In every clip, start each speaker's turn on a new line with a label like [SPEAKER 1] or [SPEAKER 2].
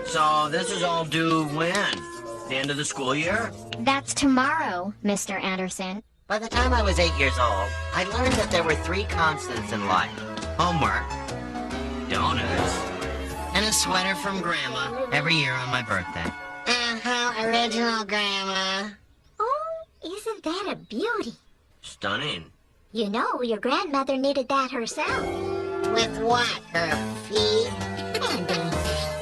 [SPEAKER 1] So this is all due when? The end of the school year?
[SPEAKER 2] That's tomorrow, Mr. Anderson.
[SPEAKER 3] By the time I was 8 years old, I learned that there were 3 constants in life. Homework,
[SPEAKER 1] Donuts.
[SPEAKER 3] and a sweater from Grandma every year on my birthday. How original, Grandma.
[SPEAKER 4] Oh, isn't that a beauty?
[SPEAKER 1] Stunning.
[SPEAKER 4] You know, your grandmother knitted that herself.
[SPEAKER 3] With what? Her feet?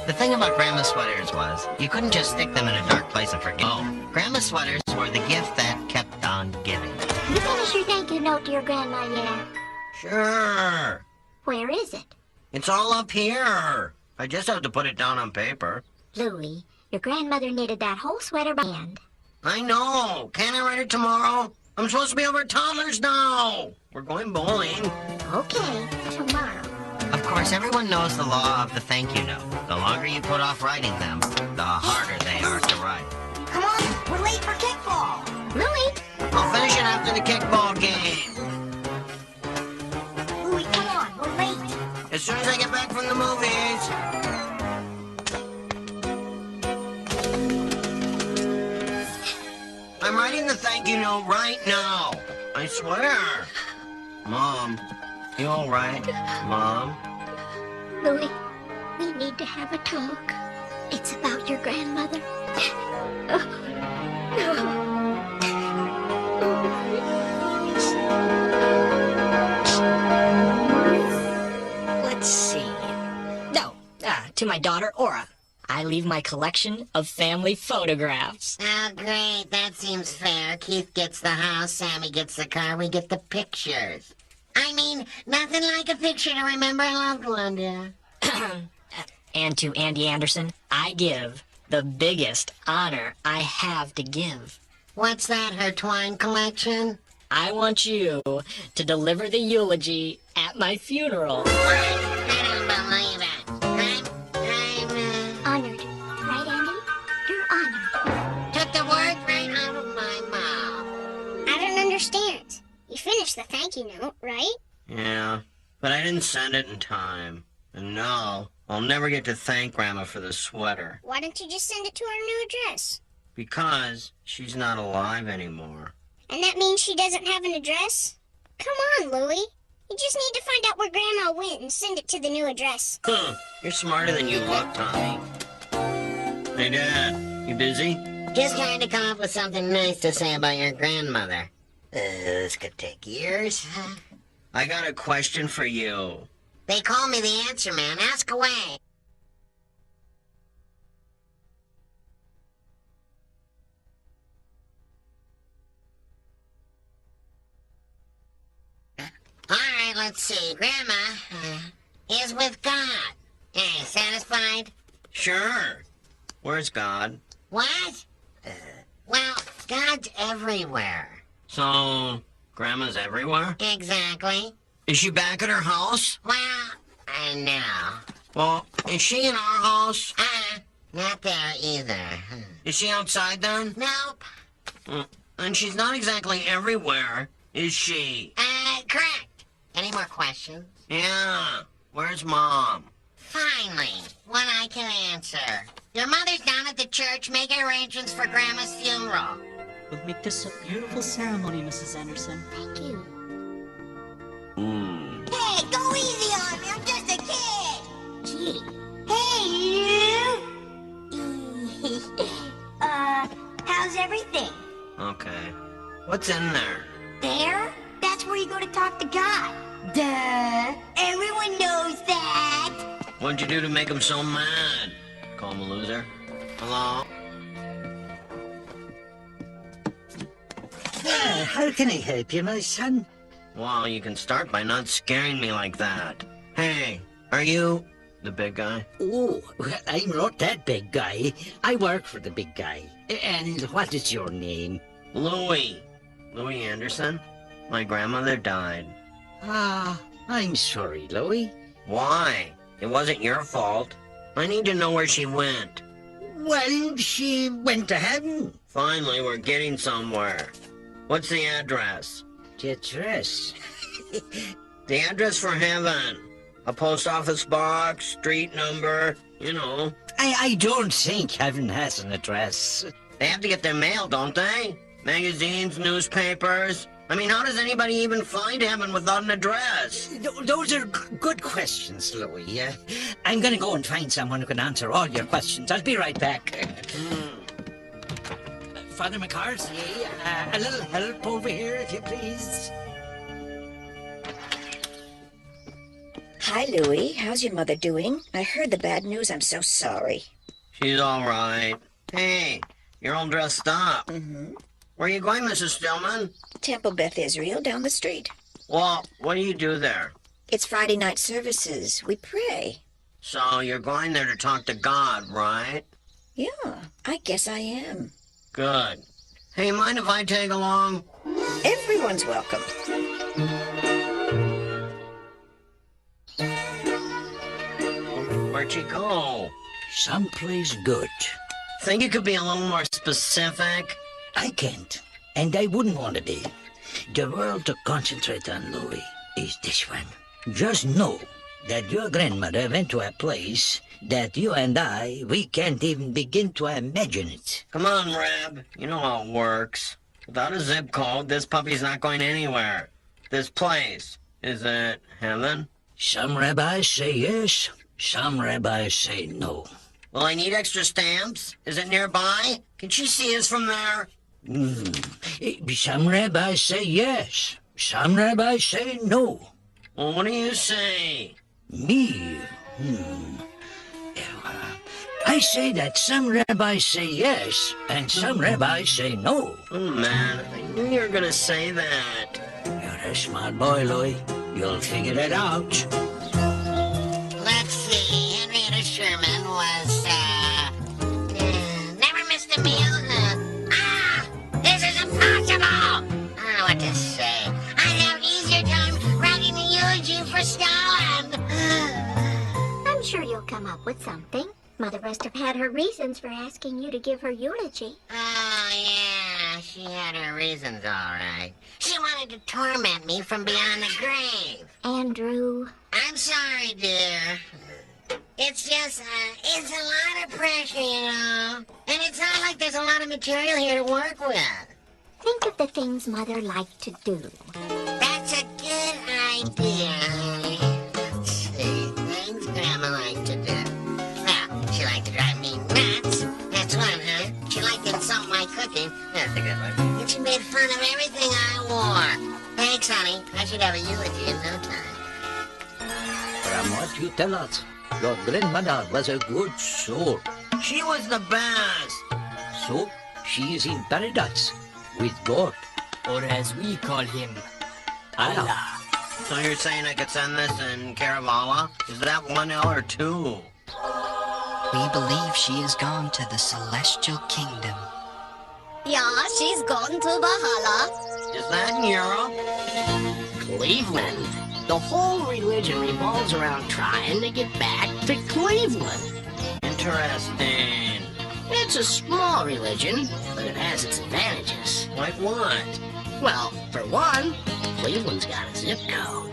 [SPEAKER 3] The thing about Grandma sweaters was, you couldn't just stick them in a dark place and forget. Oh, Grandma sweaters were the gift that kept on giving.
[SPEAKER 4] You finished your thank you note to your grandma yet?
[SPEAKER 1] Sure.
[SPEAKER 4] Where is it?
[SPEAKER 1] It's all up here. I just have to put it down on paper.
[SPEAKER 4] Louie, your grandmother knitted that whole sweater by hand.
[SPEAKER 1] I know. Can't I write it tomorrow? I'm supposed to be over at toddlers now. We're going bowling.
[SPEAKER 4] Okay, tomorrow.
[SPEAKER 3] Of course, everyone knows the law of the thank you note. The longer you put off writing them, the harder they are to write.
[SPEAKER 4] Come on, we're late for kickball. Louie!
[SPEAKER 1] I'll finish it after the kickball game.
[SPEAKER 4] Louie, come on, we're late.
[SPEAKER 1] As soon as I get back from the movies. I'm writing the thank you note right now. I swear. Mom, you all right? Mom?
[SPEAKER 4] Louie, we need to have a talk. It's about your grandmother.
[SPEAKER 5] Let's see. No, to my daughter, Aura. I leave my collection of family photographs.
[SPEAKER 3] Oh, great. That seems fair. Keith gets the house, Sammy gets the car, we get the pictures. I mean, nothing like a picture to remember a loved one, dear.
[SPEAKER 5] And to Andy Anderson, I give the biggest honor I have to give.
[SPEAKER 3] What's that, her twine collection?
[SPEAKER 5] I want you to deliver the eulogy at my funeral.
[SPEAKER 3] I don't believe it.
[SPEAKER 4] Honored. Right, Andy? You're honored.
[SPEAKER 3] Took the words right out of my mouth.
[SPEAKER 6] I don't understand. You finished the thank you note, right?
[SPEAKER 1] Yeah, but I didn't send it in time. And now, I'll never get to thank Grandma for the sweater.
[SPEAKER 6] Why don't you just send it to our new address?
[SPEAKER 1] Because she's not alive anymore.
[SPEAKER 6] And that means she doesn't have an address? Come on, Louie. You just need to find out where Grandma went and send it to the new address.
[SPEAKER 1] Huh, you're smarter than you look, Tommy. Hey, Dad, you busy?
[SPEAKER 3] Just trying to come up with something nice to say about your grandmother. This could take years.
[SPEAKER 1] I got a question for you.
[SPEAKER 3] They call me the answer man. Ask away. All right, let's see. Grandma is with God. Hey, satisfied?
[SPEAKER 1] Sure. Where's God?
[SPEAKER 3] What? Well, God's everywhere.
[SPEAKER 1] So, Grandma's everywhere?
[SPEAKER 3] Exactly.
[SPEAKER 1] Is she back at her house?
[SPEAKER 3] Well, I know.
[SPEAKER 1] Well, is she in our house?
[SPEAKER 3] Not there either.
[SPEAKER 1] Is she outside then?
[SPEAKER 3] Nope.
[SPEAKER 1] And she's not exactly everywhere, is she?
[SPEAKER 3] Correct. Any more questions?
[SPEAKER 1] Yeah. Where's Mom?
[SPEAKER 3] Finally, one I can answer. Your mother's down at the church making arrangements for Grandma's funeral.
[SPEAKER 5] We'll make this a beautiful ceremony, Mrs. Anderson.
[SPEAKER 4] Thank you.
[SPEAKER 6] Hey, go easy on me. I'm just a kid.
[SPEAKER 4] Gee.
[SPEAKER 6] Hey, Lou. How's everything?
[SPEAKER 1] Okay. What's in there?
[SPEAKER 6] There? That's where you go to talk to God. Duh. Everyone knows that.
[SPEAKER 1] What'd you do to make him so mad? Call him a loser? Hello?
[SPEAKER 7] How can I help you, my son?
[SPEAKER 1] Well, you can start by not scaring me like that. Hey, are you the big guy?
[SPEAKER 7] Oh, I'm not that big guy. I work for the big guy. And what is your name?
[SPEAKER 1] Louie. Louie Anderson? My grandmother died.
[SPEAKER 7] Ah, I'm sorry, Louie.
[SPEAKER 1] Why? It wasn't your fault. I need to know where she went.
[SPEAKER 7] Well, she went to heaven.
[SPEAKER 1] Finally, we're getting somewhere. What's the address?
[SPEAKER 7] The address?
[SPEAKER 1] The address for heaven. A post office box, street number, You know.
[SPEAKER 7] I don't think heaven has an address.
[SPEAKER 1] They have to get their mail, don't they? Magazines, newspapers. I mean, how does anybody even find heaven without an address?
[SPEAKER 7] Those are good questions, Louie. I'm gonna go and find someone who can answer all your questions. I'll be right back. Father McCarthy, a little help over here, if you please.
[SPEAKER 8] Hi, Louie. How's your mother doing? I heard the bad news. I'm so sorry.
[SPEAKER 1] She's all right. Hey, you're all dressed up.
[SPEAKER 8] Mm-hmm.
[SPEAKER 1] Where are you going, Mrs. Stillman?
[SPEAKER 8] Temple Beth Israel down the street.
[SPEAKER 1] Well, what do you do there?
[SPEAKER 8] It's Friday night services. We pray.
[SPEAKER 1] So you're going there to talk to God, right?
[SPEAKER 8] Yeah, I guess I am.
[SPEAKER 1] Good. Hey, mind if I tag along?
[SPEAKER 8] Everyone's welcome.
[SPEAKER 1] Where'd she go?
[SPEAKER 7] Someplace good.
[SPEAKER 1] Think you could be a little more specific?
[SPEAKER 7] I can't, and I wouldn't want to be. The world to concentrate on, Louie, is this one. Just know that your grandmother went to a place that you and we can't even begin to imagine it.
[SPEAKER 1] Come on, Reb. You know how it works. Without a zip code, this puppy's not going anywhere. This place, is it heaven?
[SPEAKER 7] Some rabbis say yes, some rabbis say no.
[SPEAKER 1] Will I need extra stamps? Is it nearby? Can she see us from there?
[SPEAKER 7] Some rabbis say yes, some rabbis say no.
[SPEAKER 1] Well, what do you say?
[SPEAKER 7] Me? I say that some rabbis say yes, and some rabbis say no.
[SPEAKER 1] Oh, man, I knew you were gonna say that.
[SPEAKER 7] You're a smart boy, Louie. You'll figure it out.
[SPEAKER 3] Let's see. Henrietta Sherman was, never missed a meal. This is impossible! I don't know what to say. I'd have easier time writing the eulogy for Stalin.
[SPEAKER 4] I'm sure you'll come up with something. Mother must have had her reasons for asking you to give her eulogy.
[SPEAKER 3] Oh, yeah, she had her reasons, all right. She wanted to torment me from beyond the grave.
[SPEAKER 4] Andrew.
[SPEAKER 3] I'm sorry, dear. It's just, it's a lot of pressure, you know. And it's not like there's a lot of material here to work with.
[SPEAKER 4] Think of the things Mother liked to do.
[SPEAKER 3] That's a good idea. Let's see, things Grandma liked to do. Well, she liked to drive me nuts. That's one, huh? She liked to insult my cooking. That's a good one. And she made fun of everything I wore. Thanks, honey. I should have a eulogy in no time.
[SPEAKER 7] From what you tell us, your grandmother was a good soul.
[SPEAKER 1] She was the best.
[SPEAKER 7] So, she is in paradise with God.
[SPEAKER 5] Or as we call him, Allah.
[SPEAKER 1] So you're saying I could send this in care of Allah? Is that 1 L or 2?
[SPEAKER 9] We believe she is gone to the celestial kingdom.
[SPEAKER 6] Yeah, she's gone to Valhalla.
[SPEAKER 1] Is that in Europe?
[SPEAKER 10] Cleveland. The whole religion revolves around trying to get back to Cleveland.
[SPEAKER 1] Interesting.
[SPEAKER 10] It's a small religion, but it has its advantages.
[SPEAKER 1] Like what?
[SPEAKER 10] Well, for one, Cleveland's got a zip code.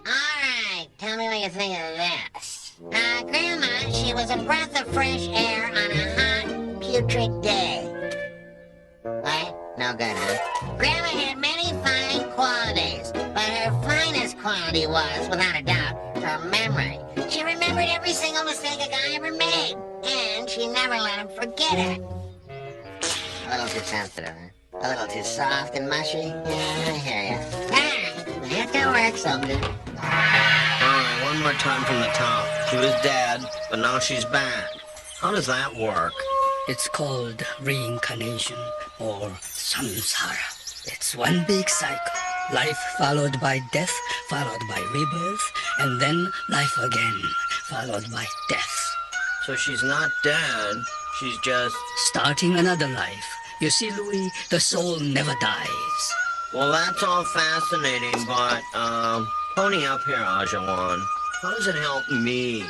[SPEAKER 3] All right, tell me what you think of this. Grandma, she was a breath of fresh air on a hot, putrid day. What? No good, huh? Grandma had many fine qualities, but her finest quality was, without a doubt, her memory. She remembered every single mistake a guy ever made, and she never let him forget it. A little too sensitive, huh? A little too soft and mushy? Yeah, I hear ya. Alright, that can work someday.
[SPEAKER 1] Alright, one more time from the top. She was dead, but now she's back. How does that work?
[SPEAKER 11] It's called reincarnation or samsara. It's one big cycle. Life followed by death, followed by rebirth, and then life again, followed by death.
[SPEAKER 1] So she's not dead, she's just...
[SPEAKER 11] starting another life. You see, Louie, the soul never dies.
[SPEAKER 1] Well, that's all fascinating, but, pony up here, Ajawan. How does it help me?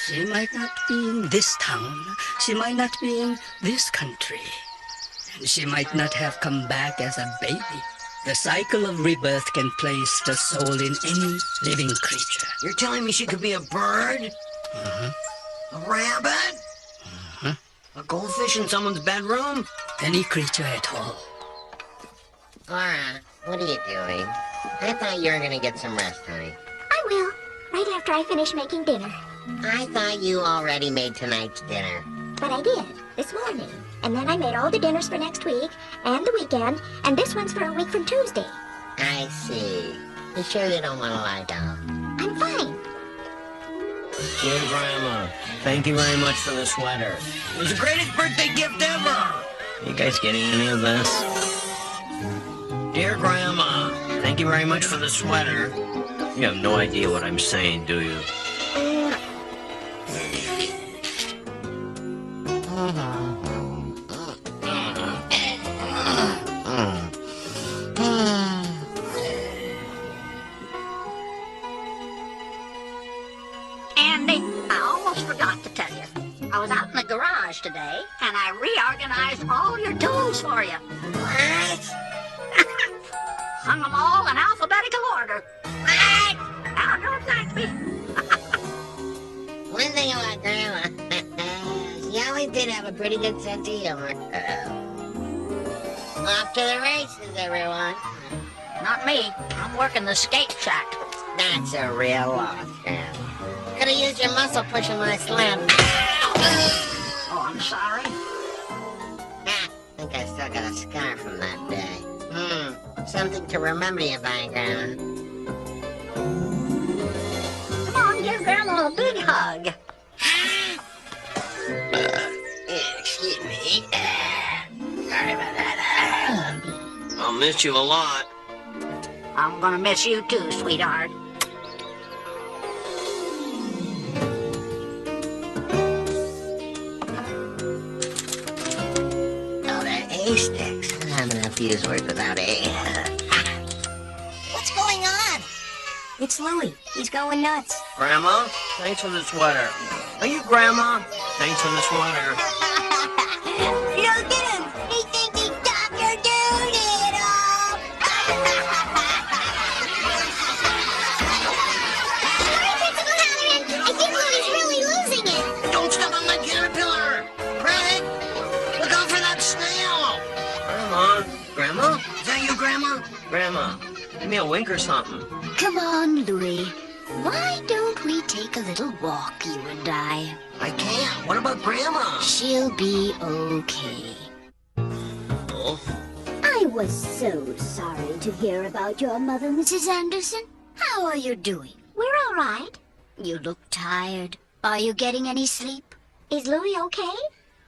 [SPEAKER 11] She might not be in this town. She might not be in this country. She might not have come back as a baby. The cycle of rebirth can place the soul in any living creature.
[SPEAKER 1] You're telling me she could be a bird? A rabbit? A goldfish in someone's bedroom?
[SPEAKER 11] Any creature at all.
[SPEAKER 3] Laura, what are you doing? I thought you were gonna get some rest, honey.
[SPEAKER 4] I will, right after I finish making dinner.
[SPEAKER 3] I thought you already made tonight's dinner.
[SPEAKER 4] But I did, this morning. And then I made all the dinners for next week, and the weekend, and this one's for a week from Tuesday.
[SPEAKER 3] I see. You sure you don't want to lie down?
[SPEAKER 4] I'm fine.
[SPEAKER 1] Dear Grandma, thank you very much for the sweater. It was the greatest birthday gift ever! Are you guys getting any of this? Dear Grandma, thank you very much for the sweater. You have no idea what I'm saying, do you?
[SPEAKER 12] Andy, I almost forgot to tell you. I was out in the garage today, and I reorganized all your tools for you.
[SPEAKER 3] What?
[SPEAKER 12] Hung them all in alphabetical order.
[SPEAKER 3] What?
[SPEAKER 12] Now, don't thank me.
[SPEAKER 3] One thing about Grandma, she always did have a pretty good sense of humor. Off to the races, everyone.
[SPEAKER 12] Not me. I'm working the skate shack.
[SPEAKER 3] That's a real loss, Grandma. Could have used your muscle pushing my slab.
[SPEAKER 12] Oh, I'm sorry.
[SPEAKER 3] I think I still got a scar from that day. Something to remember you by, Grandma.
[SPEAKER 12] Come on, give Grandma a big hug.
[SPEAKER 3] Excuse me. Sorry about that.
[SPEAKER 1] I'll miss you a lot.
[SPEAKER 12] I'm gonna miss you too, sweetheart.
[SPEAKER 3] Oh, that A sticks. I'm having a fuse work without A.
[SPEAKER 8] What's going on?
[SPEAKER 6] It's Louie. He's going nuts.
[SPEAKER 1] Grandma, thanks for the sweater. Are you Grandma? Thanks for the sweater.
[SPEAKER 6] Look at him. He thinks he's Dr. Doolittle.
[SPEAKER 4] I think Louie's really losing it.
[SPEAKER 1] Don't step on my caterpillar! Craig, look out for that snail! Grandma? Is that you, Grandma? Grandma, give me a wink or something.
[SPEAKER 5] Come on, Louie. Why don't we take a little walk, you and I?
[SPEAKER 1] I can't. What about Grandma?
[SPEAKER 5] She'll be okay.
[SPEAKER 1] Oh,
[SPEAKER 5] I was so sorry to hear about your mother, Mrs. Anderson. How are you doing?
[SPEAKER 4] We're all right.
[SPEAKER 5] You look tired. Are you getting any sleep?
[SPEAKER 4] Is Louie okay?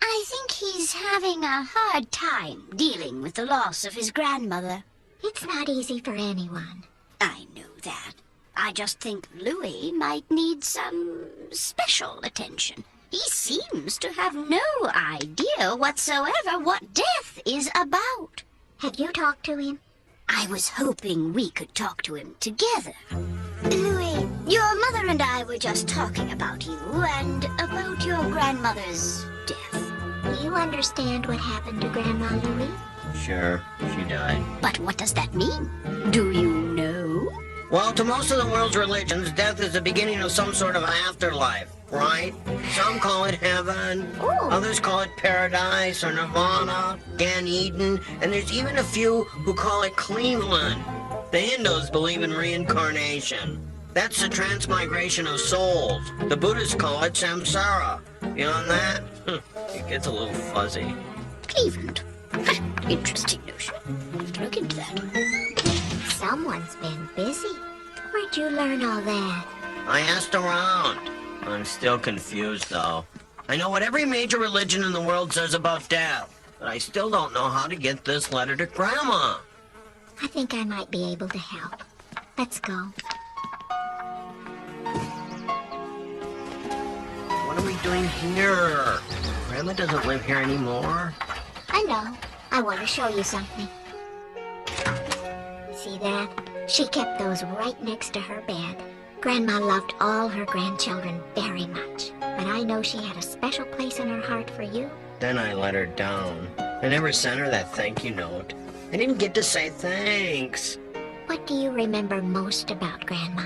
[SPEAKER 5] I think he's having a hard time dealing with the loss of his grandmother.
[SPEAKER 4] It's not easy for anyone.
[SPEAKER 5] I know that. I just think Louie might need some special attention. He seems to have no idea whatsoever what death is about.
[SPEAKER 4] Have you talked to him?
[SPEAKER 5] I was hoping we could talk to him together. Louie, your mother and I were just talking about you and about your grandmother's death.
[SPEAKER 4] You understand what happened to Grandma, Louie?
[SPEAKER 1] sure, she died.
[SPEAKER 5] But what does that mean? Do you know?
[SPEAKER 1] Well, to most of the world's religions, death is the beginning of some sort of afterlife, right? Some call it heaven, others call it paradise or nirvana, Gan Eden, and there's even a few who call it Cleveland. The Hindus believe in reincarnation. That's the transmigration of souls. The Buddhists call it samsara. Beyond that, it gets a little fuzzy.
[SPEAKER 5] Cleveland. Interesting notion. Have to look into that.
[SPEAKER 4] Someone's been busy. Where'd you learn all that?
[SPEAKER 1] I asked around. I'm still confused, though. I know what every major religion in the world says about death, but I still don't know how to get this letter to Grandma.
[SPEAKER 4] I think I might be able to help. Let's go.
[SPEAKER 1] What are we doing here? Grandma doesn't live here anymore.
[SPEAKER 4] I know. I want to show you something. See that? She kept those right next to her bed. Grandma loved all her grandchildren very much, but I know she had a special place in her heart for you.
[SPEAKER 1] Then I let her down. I never sent her that thank you note. I didn't get to say thanks.
[SPEAKER 4] What do you remember most about Grandma?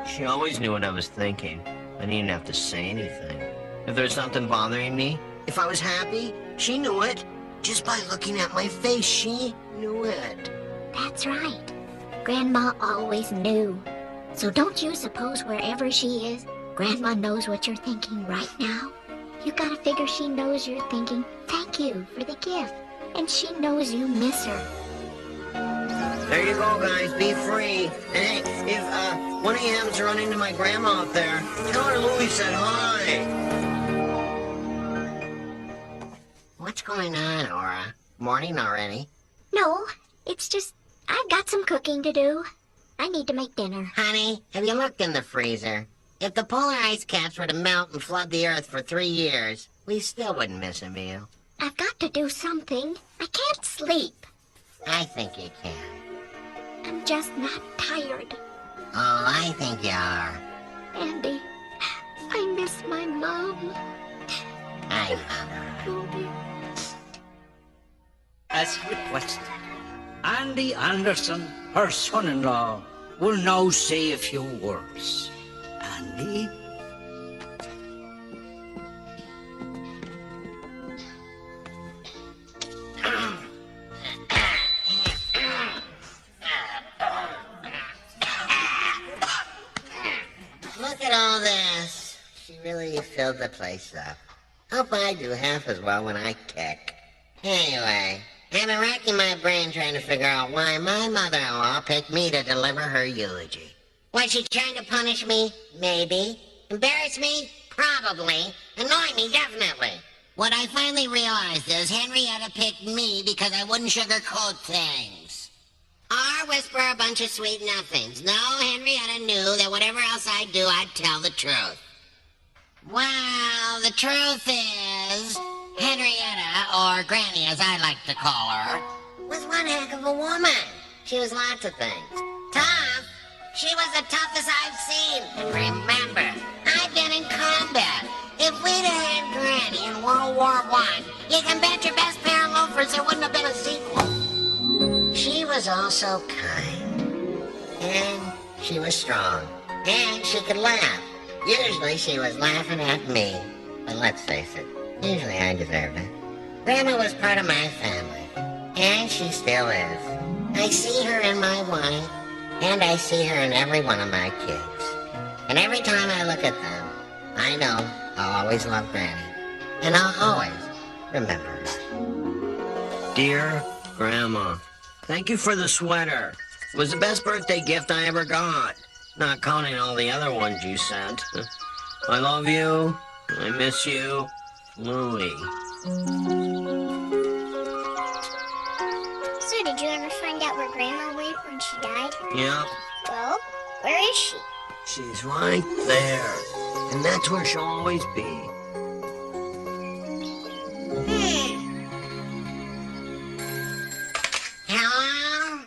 [SPEAKER 1] She always knew what I was thinking. I didn't have to say anything. If there's something bothering me, if I was happy, she knew it. Just by looking at my face, she knew it.
[SPEAKER 4] That's right. Grandma always knew. So don't you suppose wherever she is, Grandma knows what you're thinking right now? You gotta figure she knows you're thinking, thank you for the gift. And she knows you miss her.
[SPEAKER 1] There you go, guys. Be free. And hey, if one of you happens to run into my grandma up there, tell her Louie said hi.
[SPEAKER 3] What's going on, Aura? Morning already.
[SPEAKER 4] No, it's just, I've got some cooking to do. I need to make dinner.
[SPEAKER 3] Honey, have you looked in the freezer? If the polar ice caps were to melt and flood the Earth for 3 years, we still wouldn't miss a meal.
[SPEAKER 4] I've got to do something. I can't sleep.
[SPEAKER 3] I think you can.
[SPEAKER 4] I'm just not tired.
[SPEAKER 3] Oh, I think you are.
[SPEAKER 4] Andy, I miss my mom.
[SPEAKER 3] I know.
[SPEAKER 4] Ruby.
[SPEAKER 7] As requested, Andy Anderson, her son-in-law, will now say a few words. Andy?
[SPEAKER 3] Look at all this. She really filled the place up. Hope I do half as well when I kick. Anyway, I've been racking my brain trying to figure out why my mother-in-law picked me to deliver her eulogy. Was she trying to punish me? Maybe. Embarrass me? Probably. Annoy me? Definitely. What I finally realized is Henrietta picked me because I wouldn't sugarcoat things. Or whisper a bunch of sweet nothings. No, Henrietta knew that whatever else I'd do, I'd tell the truth. Well, the truth is, Henrietta, or Granny as I like to call her, was one heck of a woman. She was lots of things. Tough? She was the toughest I've seen. And remember, I've been in combat. If we'd have had Granny in World War I, you can bet your best pair of loafers there wouldn't have been a sequel. She was also kind. And she was strong. And she could laugh. Usually she was laughing at me. But let's face it, usually I deserved it. Grandma was part of my family. And she still is. I see her in my wife. And I see her in every one of my kids. And every time I look at them, I know I'll always love Granny. And I'll always remember her.
[SPEAKER 1] Dear Grandma, thank you for the sweater. It was the best birthday gift I ever got. Not counting all the other ones you sent. I love you. I miss you. Louie.
[SPEAKER 6] So did you ever find out where Grandma went when she died?
[SPEAKER 1] Yep.
[SPEAKER 6] Well, where is she?
[SPEAKER 1] She's right there. And that's where she'll always be.
[SPEAKER 3] Hello?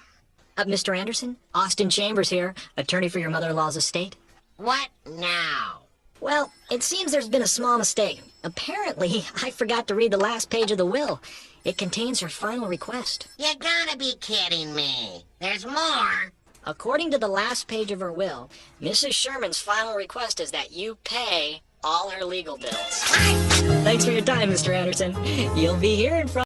[SPEAKER 13] Mr. Anderson, Austin Chambers here, attorney for your mother-in-law's estate.
[SPEAKER 3] What now?
[SPEAKER 13] Well, it seems there's been a small mistake. Apparently, I forgot to read the last page of the will. It contains her final request.
[SPEAKER 3] You gotta be kidding me. There's more.
[SPEAKER 13] According to the last page of her will, Mrs. Sherman's final request is that you pay all her legal bills. Thanks for your time, Mr. Anderson. You'll be hearing from